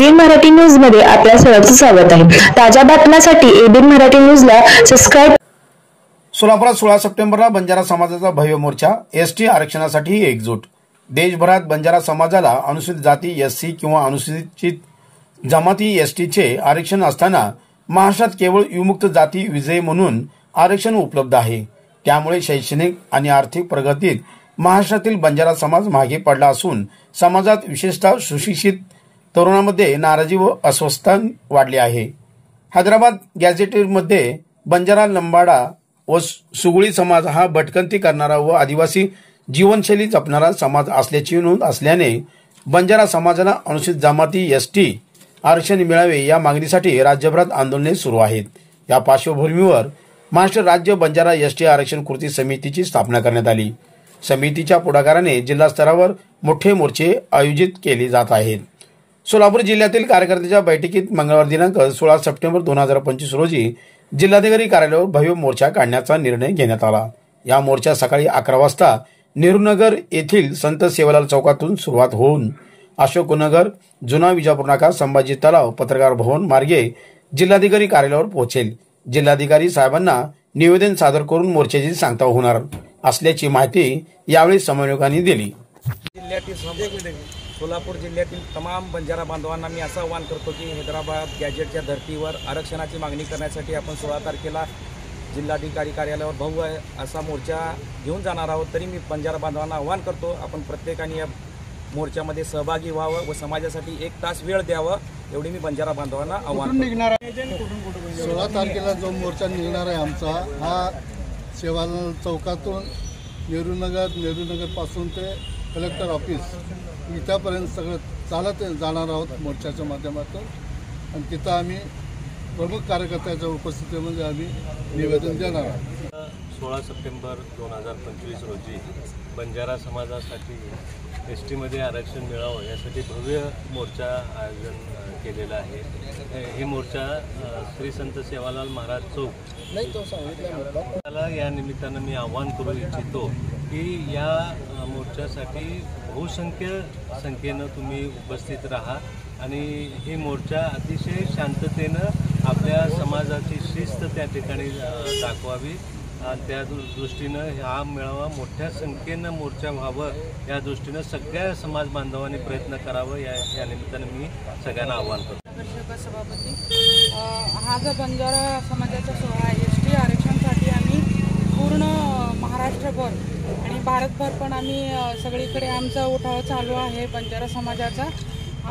ABN Marathi news मध्ये आपल्या सर्वांचं स्वागत आहे। ताज्या बातम्यांसाठी एबीएन मराठी न्यूजला सबस्क्राइब। सोलापुरात 16 सप्टेंबरला बंजारा समाजाचा भव्य मोर्चा। एसटी आरक्षणासाठी एकजूट। देशभरात बंजारा समाजाला अनुसूचित जाती एससी किंवा अनुसूचित जमाती एसटीचे आरक्षण असताना महाराष्ट्रात केवळ विमुक्त जाती विजय म्हणून आरक्षण उपलब्ध आहे। त्यामुळे शैक्षणिक आणि आर्थिक प्रगतीत महाराष्ट्रातील बंजारा समाज मागे पडला असून समाजात विशेषतः सुशिक्षित तरुणांमध्ये नाराजी व अस्वस्थता वाढली आहे। हैदराबाद गॅझेटमध्ये बंजारा, लंबाडा व सुगुळी समाज हा भटकंती करणारा व आदिवासी जीवनशैली जपणारा समाज असल्याची नोंद असल्याने बंजारा समाजाला अनुसूचित जमाती एसटी आरक्षण मिळावे या मागणीसाठी राज्यभरात आंदोलने सुरू आहेत। या पार्श्वभूमीवर महाराष्ट्र राज्य बंजारा एसटी आरक्षण कृती समितीची स्थापना करण्यात आली। समितीच्या पुढाकाराने जिल्हा स्तरावर मोठे मोर्चे आयोजित केले जात आहेत। सोलापूर जिल्ह्यातील कार्यकर्त्यांच्या बैठकीत मंगळवार दिनांक 16 सप्टेंबर 2025 रोजी जिल्हाधिकारी कार्यालयावर भव्य मोर्चा काढण्याचा निर्णय घेण्यात आला। या मोर्चा सकाळी 11 वाजता नेहरूनगर येथील संत सेवालाल चौकातून सुरुवात होऊन अशोकनगर, जुना विजापूर नाका, संभाजी तलाव, पत्रकार भवन मार्गे जिल्हाधिकारी कार्यालयावर पोहोचेल। जिल्हाधिकारी साहेबांना निवेदन सादर करून मोर्चाची सांगता होणार असल्याची माहिती यावेळी समन्वयकांनी दिली। सोलापूर जिल्ह्यातील तमाम बंजारा बांधवांना मी असं आवाहन करतो की हैदराबाद गॅजेटच्या धर्तीवर आरक्षणाची मागणी करण्यासाठी आपण 16 तारखेला जिल्हाधिकारी कार्यालयावर भव्य असा मोर्चा घेऊन जाणार आहोत। तरी मी बंजारा बांधवांना आवाहन करतो आपण प्रत्येकाने या मोर्चामध्ये सहभागी व्हावं व समाजासाठी 1 तास वेळ द्यावा एवढी मी बंजारा बांधवांना आवाहन निघणार आहे। 16 तारखेला जो मोर्चा निघणार आहे आमचा हा सेवालाल चौकातून नेहरूनगर पासून ते कलेक्टर ऑफिस इथपर्यंत सगळं चालत जाणार आहोत मोर्चाच्या माध्यमातून आणि तिथं आम्ही प्रमुख कार्यकर्त्याच्या उपस्थितीमध्ये आम्ही निवेदन देणार आहोत। 16 सप्टेंबर 2025 रोजी बंजारा समाजासाठी एसटीमध्ये आरक्षण मिळावं यासाठी भव्य मोर्चा आयोजन केलेला आहे। हे मोर्चा श्री संत सेवालाल महाराज चौक या निमित्तानं मी आवाहन करू इच्छितो की या मोर्चासाठी बहुसंख्य संख्येनं तुम्ही उपस्थित राहा आणि हे मोर्चा अतिशय शांततेनं आपल्या समाजाची शिस्त त्या ठिकाणी दाखवावी। त्या दृष्टीनं हा मेळावा मोठ्या संख्येनं मोर्चा व्हावं या दृष्टीनं सगळ्या समाज बांधवांनी प्रयत्न करावं या निमित्तानं मी सगळ्यांना आवाहन करतो। सभापती, हा जो बंजारा समाजाचा सोहळा एसटी आरक्षणासाठी आम्ही पूर्ण महाराष्ट्रभर आणि भारतभर पण आम्ही सगळीकडे आमचा उठाव चालू आहे। बंजारा समाजाचा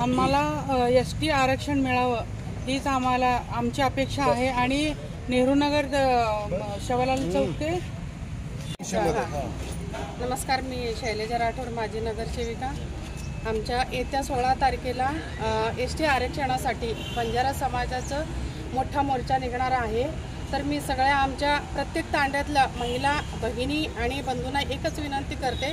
आम्हाला एसटी आरक्षण मिळावं हीच आमची अपेक्षा आहे आणि नेहरूनगर सेवालाल चौक ते नमस्कार, मी शैलेजा राठोड, माजी नगरसेविका। आमच्या येत्या 16 तारखेला एसटी आरक्षणासाठी बंजारा समाजाचं मोठा मोर्चा निघणार आहे। तर मी सगळ्या आमच्या प्रत्येक तांड्यातल्या महिला भगिनी आणि बंधूंना एकच विनंती करते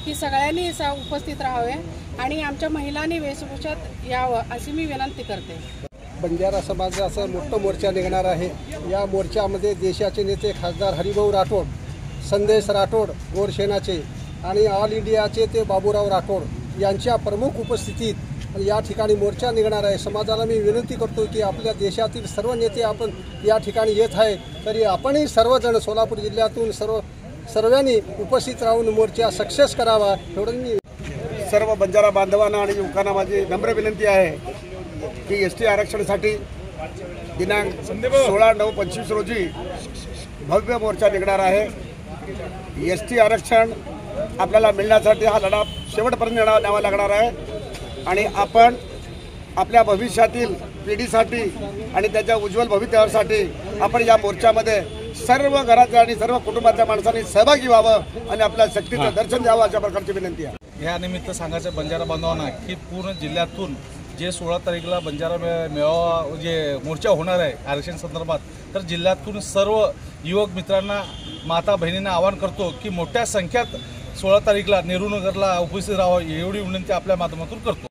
की सगळ्यांनी उपस्थित राहावे आणि आमच्या महिलांनी वेशभूषात यावं अशी मी विनंती करते। बंजारा समाजाचा मोठा मोर्चा निघणार आहे। या मोर्चामध्ये देशाचे नेते खासदार हरिभाऊ राठोड, संदेश राठोड गोरसेनाचे आणि ऑल इंडियाचे ते बाबूराव राठोड यांच्या प्रमुख उपस्थितीत या ठिकाणी मोर्चा निघणार आहे। समाजाला मी विनंती करतो की आपल्या देशातील सर्व नेते आपण या ठिकाणी येत आहे तरी आपणही सर्वजण सोलापूर जिल्ह्यातून सर्वांनी उपस्थित राहून मोर्चा सक्सेस करावा एवढं मी सर्व बंजारा बांधवांना आणि युवकांना माझी नम्र विनंती आहे की एसटी आरक्षणासाठी दिनांक 16/9/25 रोजी भव्य मोर्चा निघणार आहे। एसटी आरक्षण आपल्याला मिळण्यासाठी हा लढा शेवटपर्यंत न्यावा लागणार आहे आणि आपण आपल्या भविष्यातील पिढीसाठी आणि त्याच्या उज्ज्वल भवितव्यासाठी आपण या मोर्चामध्ये सर्व घरातल्या आणि सर्व कुटुंबातल्या माणसांनी सहभागी व्हावं आणि आपल्या शक्तीचं दर्शन द्यावं अशा प्रकारची विनंती आहे। या निमित्त सांगायचं बंजारा बांधवांना की पूर्ण जिल्ह्यातून जे 16 तारखेला बंजारा मेळावा जे मोर्चा होणार आहे आरक्षण संदर्भात तर जिल्ह्यातून सर्व युवक मित्रांना, माता बहिणींना आवाहन करतो की मोठ्या संख्येत 16 तारखेला नेहरूनगरला उपस्थित राहावं एवढी विनंती आपल्या माध्यमातून करतो।